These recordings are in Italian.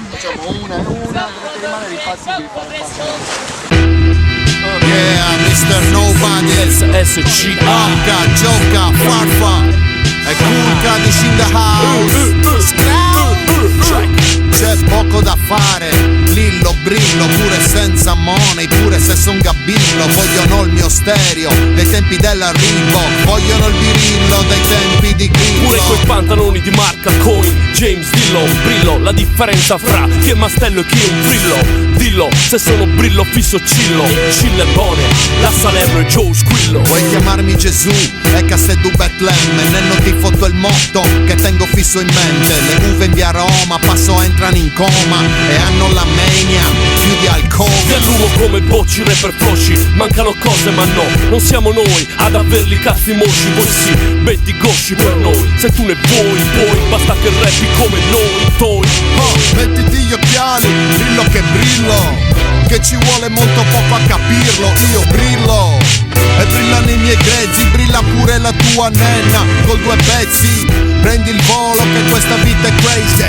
Facciamo una e una, dovete rimanere impazziti. Yeah, Mr. Nobody, SSCA, Gioca, Farfa, e Kulka di in the house. C'è poco da fare, Lillo brillo, pure senza money, pure se son gabillo. Vogliono il mio stereo, dei tempi dell'arrivo, vogliono il virillo, dei tempi di Grillo. Pure quei pantaloni di marca Coin, James dillo, brillo, la differenza fra chi è mastello e chi è un frillo. Dillo, se sono brillo fisso cillo, Scillebone, la Salerno e Joe Squillo. Vuoi chiamarmi Gesù e Cassedu Betlemme, Nenno ti foto il motto che tengo fisso in mente. Le uve in via Roma, passo entrano in coma e hanno la mania più di alcol. Ti allumo come bocci, rapper flosci, mancano cose ma no, non siamo noi ad averli cazzi mosci. Voi sì, betti gosci per noi, se tu ne vuoi, poi basta che rappi come noi, toi. Mettiti gli occhiali, dillo che brillo, che ci vuole molto poco a capirlo. Io brillo e brillano i miei grezzi, brilla pure la tua nenna col 2 pezzi. Prendi il volo che questa vita è crazy,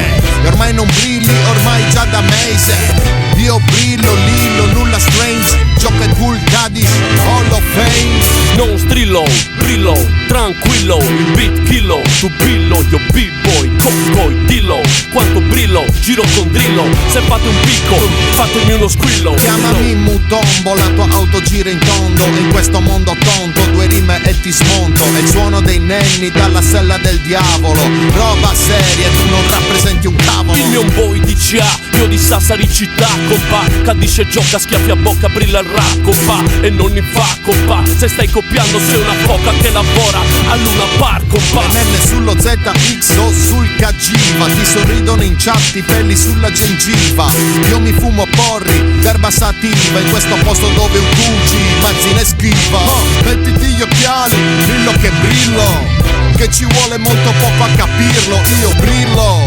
e ormai non brilli, ormai già da mese. Io brillo, Lillo, nulla strange, gioca cool Cadiz, Hall of Fame. Non strillo, brillo, tranquillo, il beat killo, tu billo, io b-boy, coccoi, dillo, quanto brillo, giro con drillo, se fate un picco, fatemi uno squillo. Chiamami Mutombo, la tua auto gira in tondo, in questo mondo tonto, 2 rime e ti smonto. È il suono dei nenni dalla sella del diavolo, roba seria, tu non rappresenti un cavolo. Il mio un boy DCA, io di Sassari città, compa, cadisce gioca, schiaffi a bocca, brilla il rap, compa, e non ne fa, compa, se stai copiando sei una foca che lavora a Luna Park, compa. Le nenne sullo ZX o sul Cagiva, ti sorridono in chat, i peli sulla gengiva. Io mi fumo porri, d'erba sativa, in questo posto dove un Gucci immagina e schiva. Mettiti gli occhiali, dillo che brillo, che ci vuole molto poco a capirlo. Io brillo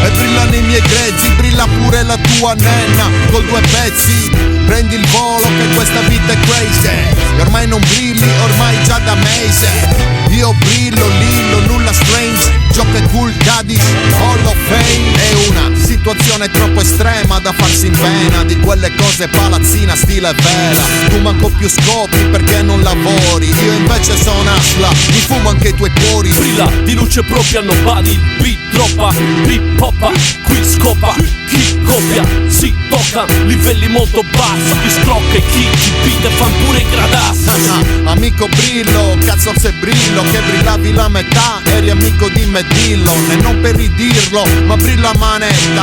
e brillano i miei grezzi, brilla pure la tua nenna col 2 pezzi. Prendi il volo che questa vita è crazy, e ormai non brilli, ormai già da mese. Io brillo, Lillo, nulla strange, gioca cool Cadiz, Hall of Fame. È una situazione troppo estrema da farsi in pena, di quelle cose palazzina stile vela. Tu manco più scopi perché non lavori, io invece sono Asla, mi fumo anche i tuoi cuori. Brilla di luce propria, nobody, il beat troppa, beat poppa, qui scopa, chi copia, si tocca, livelli molto bassi, chi scrocca e chi beat e fan pure i gradassi. Amico brillo, cazzo se brillo, che brillavi la metà, eri amico di Medillo. E non per ridirlo, ma brilla manetta,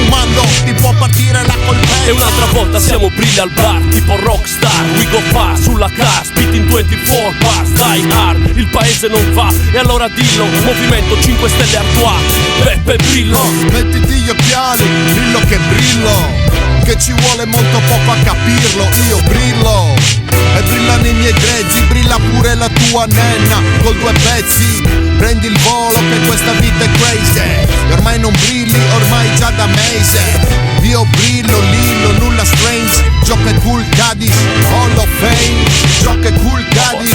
fumando ti può partire la colpetta. E un'altra volta siamo brilla al bar, tipo rockstar, we go far, sulla car, spit in 24 bars, die hard, il paese non va, e allora dillo, movimento 5 stelle Artois, Beppe brillo. Mettiti gli occhiali, brillo che brillo, che ci vuole molto poco a capirlo. Io brillo e brillano i miei grezzi, brilla pure la tua nenna col 2 pezzi. Prendi il volo che questa vita è crazy, e ormai non brilli, ormai già da mese. Io brillo, Lillo, nulla strange, gioca cool Cadiz, Hall of Fame, gioca cool Cadiz.